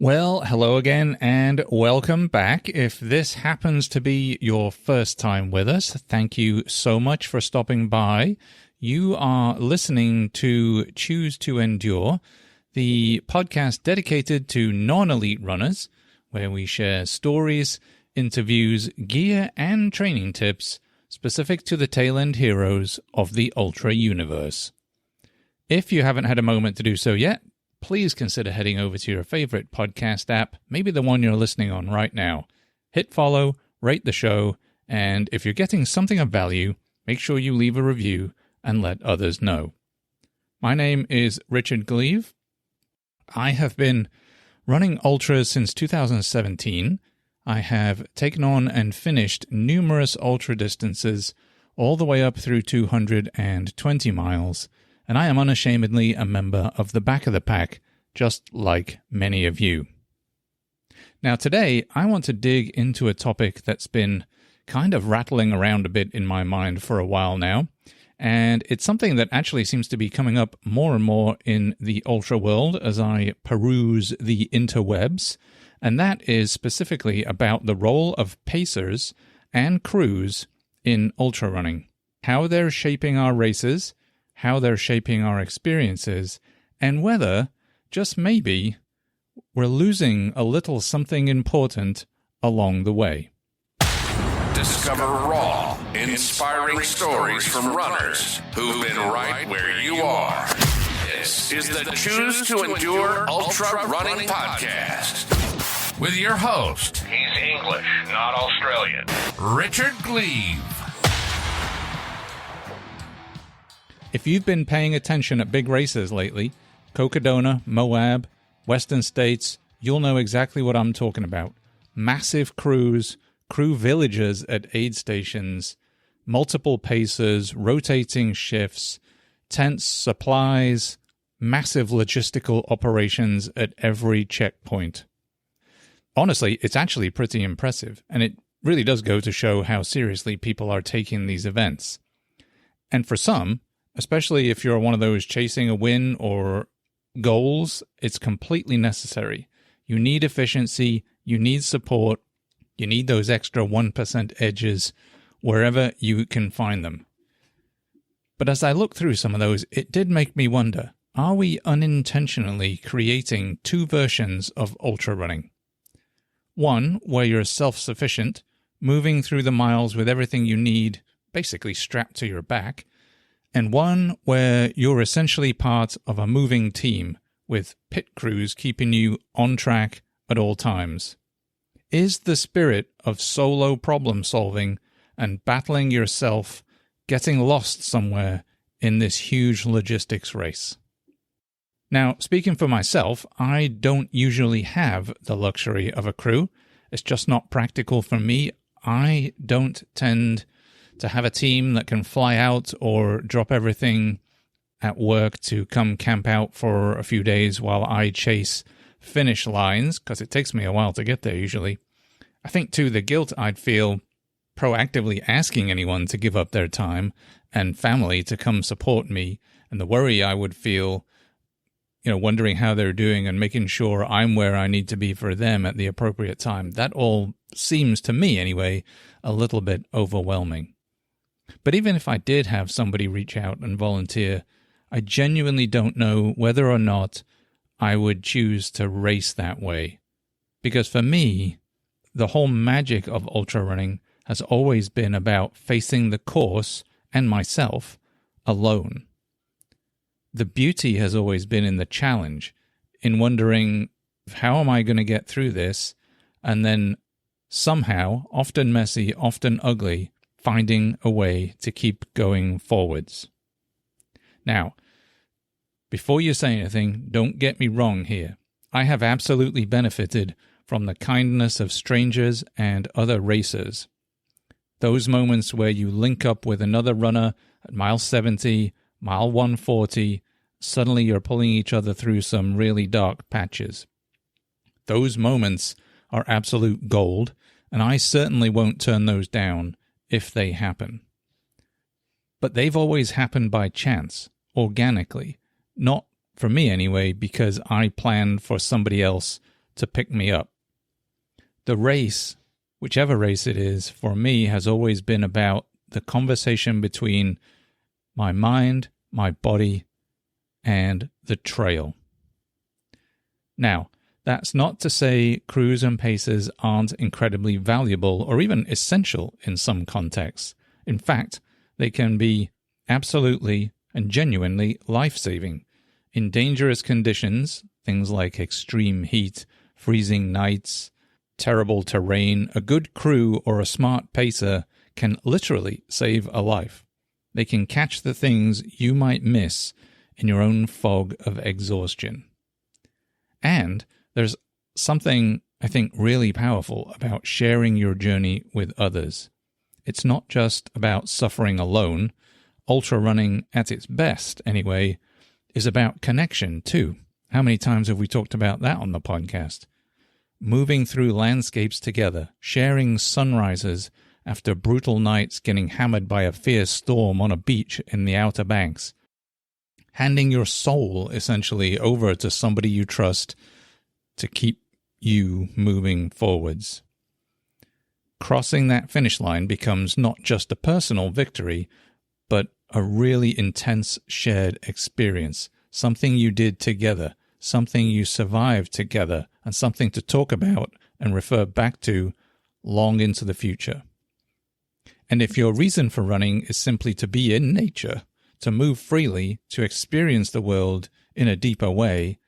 Well, hello again and welcome back. If this happens to be your first time with us, thank you so much for stopping by. You are listening to Choose to Endure, the podcast dedicated to non-elite runners, where we share stories, interviews, gear, and training tips specific to the tail-end heroes of the ultra universe. If you haven't had a moment to do so yet, please consider heading over to your favorite podcast app, maybe the one you're listening on right now. Hit follow, rate the show, and if you're getting something of value, make sure you leave a review and let others know. My name is Richard Gleave. I have been running ultras since 2017. I have taken on and finished numerous ultra distances, all the way up through 220 miles, and I am unashamedly a member of the back of the pack, just like many of you. Now today, I want to dig into a topic that's been kind of rattling around a bit in my mind for a while now, and it's something that actually seems to be coming up more and more in the ultra world as I peruse the interwebs, and that is specifically about the role of pacers and crews in ultra running, how they're shaping our races, how they're shaping our experiences, and whether, just maybe, we're losing a little something important along the way. Discover raw, inspiring stories from runners who've been right where you are. This is the Choose to Endure Ultra Running Podcast. With your host, he's English, not Australian, Richard Gleave. If you've been paying attention at big races lately, Cocodona, Moab, Western States, you'll know exactly what I'm talking about. Massive crews, crew villages at aid stations, multiple pacers, rotating shifts, tents, supplies, massive logistical operations at every checkpoint. Honestly, it's actually pretty impressive, and it really does go to show how seriously people are taking these events. And for some, especially if you're one of those chasing a win or goals, it's completely necessary. You need efficiency, you need support, you need those extra 1% edges wherever you can find them. But as I look through some of those, it did make me wonder, are we unintentionally creating two versions of ultra running? One where you're self-sufficient, moving through the miles with everything you need basically strapped to your back, and one where you're essentially part of a moving team with pit crews keeping you on track at all times. Is the spirit of solo problem solving and battling yourself getting lost somewhere in this huge logistics race? Now, speaking for myself, I don't usually have the luxury of a crew. It's just not practical for me. I don't tend to have a team that can fly out or drop everything at work to come camp out for a few days while I chase finish lines, because it takes me a while to get there usually. I think, too, the guilt I'd feel proactively asking anyone to give up their time and family to come support me, and the worry I would feel, wondering how they're doing and making sure I'm where I need to be for them at the appropriate time. That all seems, to me anyway, a little bit overwhelming. But even if I did have somebody reach out and volunteer, I genuinely don't know whether or not I would choose to race that way. Because for me, the whole magic of ultra running has always been about facing the course and myself alone. The beauty has always been in the challenge, in wondering, how am I going to get through this? And then somehow, often messy, often ugly, finding a way to keep going forwards. Now, before you say anything, don't get me wrong here. I have absolutely benefited from the kindness of strangers and other racers. Those moments where you link up with another runner at mile 70, mile 140, suddenly you're pulling each other through some really dark patches. Those moments are absolute gold, and I certainly won't turn those down if they happen. But they've always happened by chance, organically, not for me anyway, because I planned for somebody else to pick me up. The race, whichever race it is, for me has always been about the conversation between my mind, my body, and the trail. Now, that's not to say crews and paces aren't incredibly valuable or even essential in some contexts. In fact, they can be absolutely and genuinely life-saving. In dangerous conditions, things like extreme heat, freezing nights, terrible terrain, a good crew or a smart pacer can literally save a life. They can catch the things you might miss in your own fog of exhaustion. And there's something, I think, really powerful about sharing your journey with others. It's not just about suffering alone. Ultra running, at its best anyway, is about connection too. How many times have we talked about that on the podcast? Moving through landscapes together, sharing sunrises after brutal nights getting hammered by a fierce storm on a beach in the Outer Banks. Handing your soul, essentially, over to somebody you trust to keep you moving forwards. Crossing that finish line becomes not just a personal victory, but a really intense shared experience, something you did together, something you survived together, and something to talk about and refer back to long into the future. And if your reason for running is simply to be in nature, to move freely, to experience the world in a deeper way,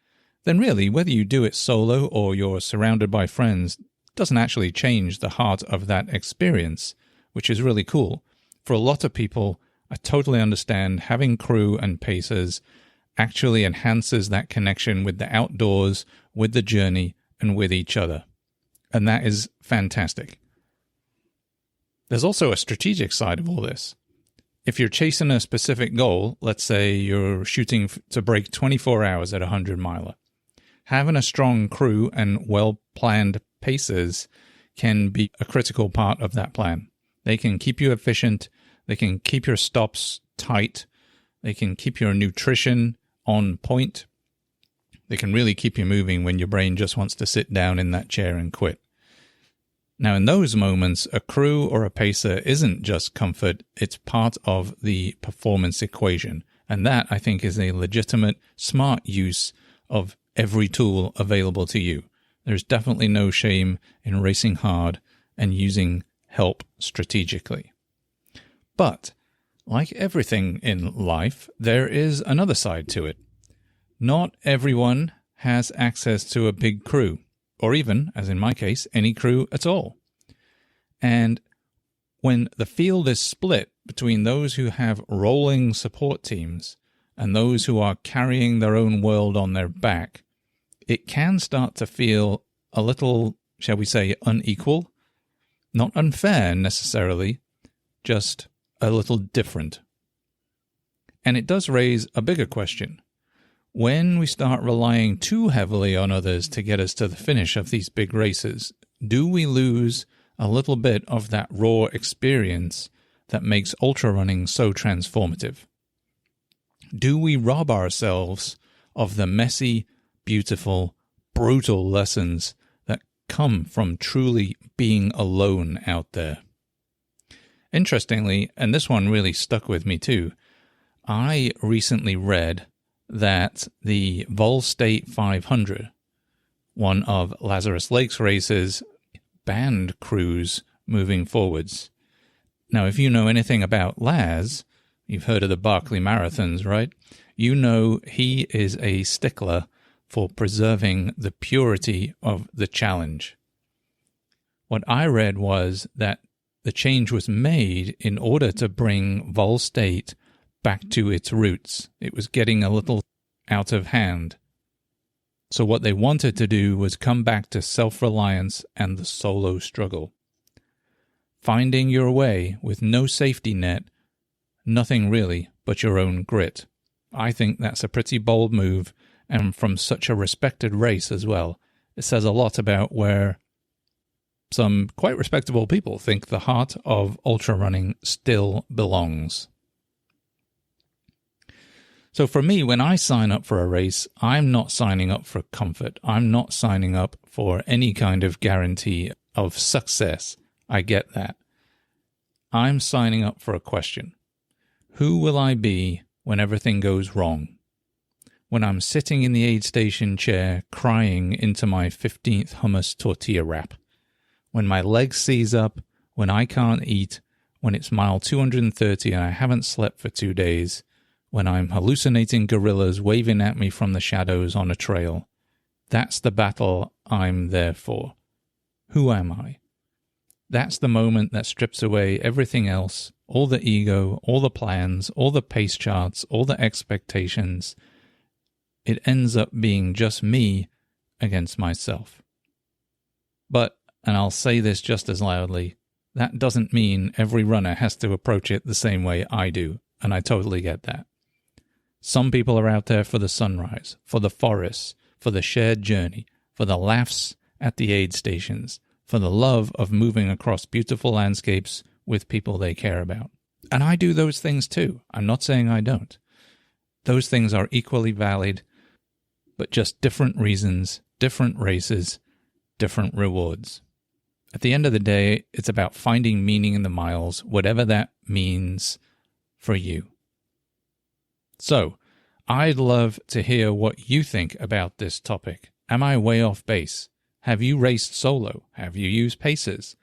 then really, whether you do it solo or you're surrounded by friends, doesn't actually change the heart of that experience, which is really cool. For a lot of people, I totally understand having crew and pacers actually enhances that connection with the outdoors, with the journey, and with each other. And that is fantastic. There's also a strategic side of all this. If you're chasing a specific goal, let's say you're shooting to break 24 hours at a 100-miler, having a strong crew and well-planned pacers can be a critical part of that plan. They can keep you efficient, they can keep your stops tight, they can keep your nutrition on point, they can really keep you moving when your brain just wants to sit down in that chair and quit. Now, in those moments, a crew or a pacer isn't just comfort, it's part of the performance equation. And that, I think, is a legitimate, smart use of every tool available to you. There's definitely no shame in racing hard and using help strategically. But, like everything in life, there is another side to it. Not everyone has access to a big crew, or even, as in my case, any crew at all. And when the field is split between those who have rolling support teams and those who are carrying their own world on their back, it can start to feel a little, shall we say, unequal. Not unfair necessarily, just a little different. And it does raise a bigger question. When we start relying too heavily on others to get us to the finish of these big races, do we lose a little bit of that raw experience that makes ultra running so transformative? Do we rob ourselves of the messy, beautiful, brutal lessons that come from truly being alone out there? Interestingly, and this one really stuck with me too, I recently read that the Vol State 500, one of Lazarus Lake's races, banned crews moving forwards. Now, if you know anything about Laz, you've heard of the Barkley Marathons, right? You know he is a stickler for preserving the purity of the challenge. What I read was that the change was made in order to bring Vol State back to its roots. It was getting a little out of hand. So what they wanted to do was come back to self-reliance and the solo struggle. Finding your way with no safety net, nothing really but your own grit. I think that's a pretty bold move, and from such a respected race as well. It says a lot about where some quite respectable people think the heart of ultra running still belongs. So for me, when I sign up for a race, I'm not signing up for comfort. I'm not signing up for any kind of guarantee of success. I get that. I'm signing up for a question. Who will I be when everything goes wrong? When I'm sitting in the aid station chair crying into my 15th hummus tortilla wrap? When my leg seize up? When I can't eat? When it's mile 230 and I haven't slept for 2 days? When I'm hallucinating gorillas waving at me from the shadows on a trail? That's the battle I'm there for. Who am I? That's the moment that strips away everything else, all the ego, all the plans, all the pace charts, all the expectations. It ends up being just me against myself. But, and I'll say this just as loudly, that doesn't mean every runner has to approach it the same way I do, and I totally get that. Some people are out there for the sunrise, for the forests, for the shared journey, for the laughs at the aid stations, for the love of moving across beautiful landscapes with people they care about. And I do those things too. I'm not saying I don't. Those things are equally valid, but just different reasons, different races, different rewards. At the end of the day, it's about finding meaning in the miles, whatever that means for you. So, I'd love to hear what you think about this topic. Am I way off base? Have you raced solo? Have you used paces?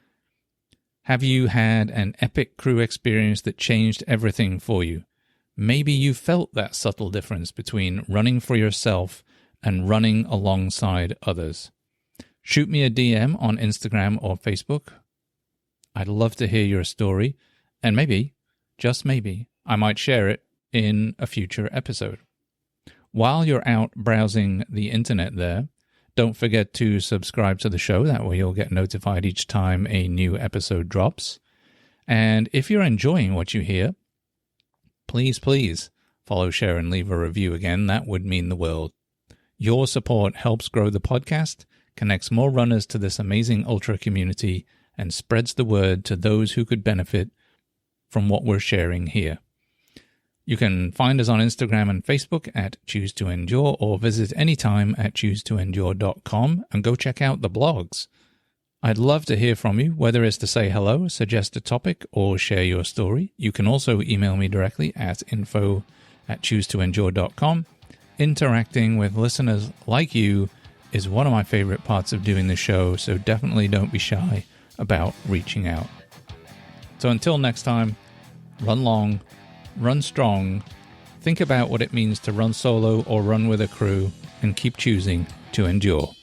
Have you had an epic crew experience that changed everything for you? Maybe you felt that subtle difference between running for yourself and running alongside others. Shoot me a DM on Instagram or Facebook. I'd love to hear your story, and maybe, just maybe, I might share it in a future episode. While you're out browsing the internet there, don't forget to subscribe to the show. That way you'll get notified each time a new episode drops. And if you're enjoying what you hear, please follow, share, and leave a review again. That would mean the world. Your support helps grow the podcast, connects more runners to this amazing ultra community, and spreads the word to those who could benefit from what we're sharing here. You can find us on Instagram and Facebook at Choose to Endure, or visit anytime at choosetoendure.com and go check out the blogs. I'd love to hear from you, whether it's to say hello, suggest a topic, or share your story. You can also email me directly at info@choosetoendure.com. Interacting with listeners like you is one of my favorite parts of doing the show, so definitely don't be shy about reaching out. So until next time, run long, run strong, think about what it means to run solo or run with a crew, and keep choosing to endure.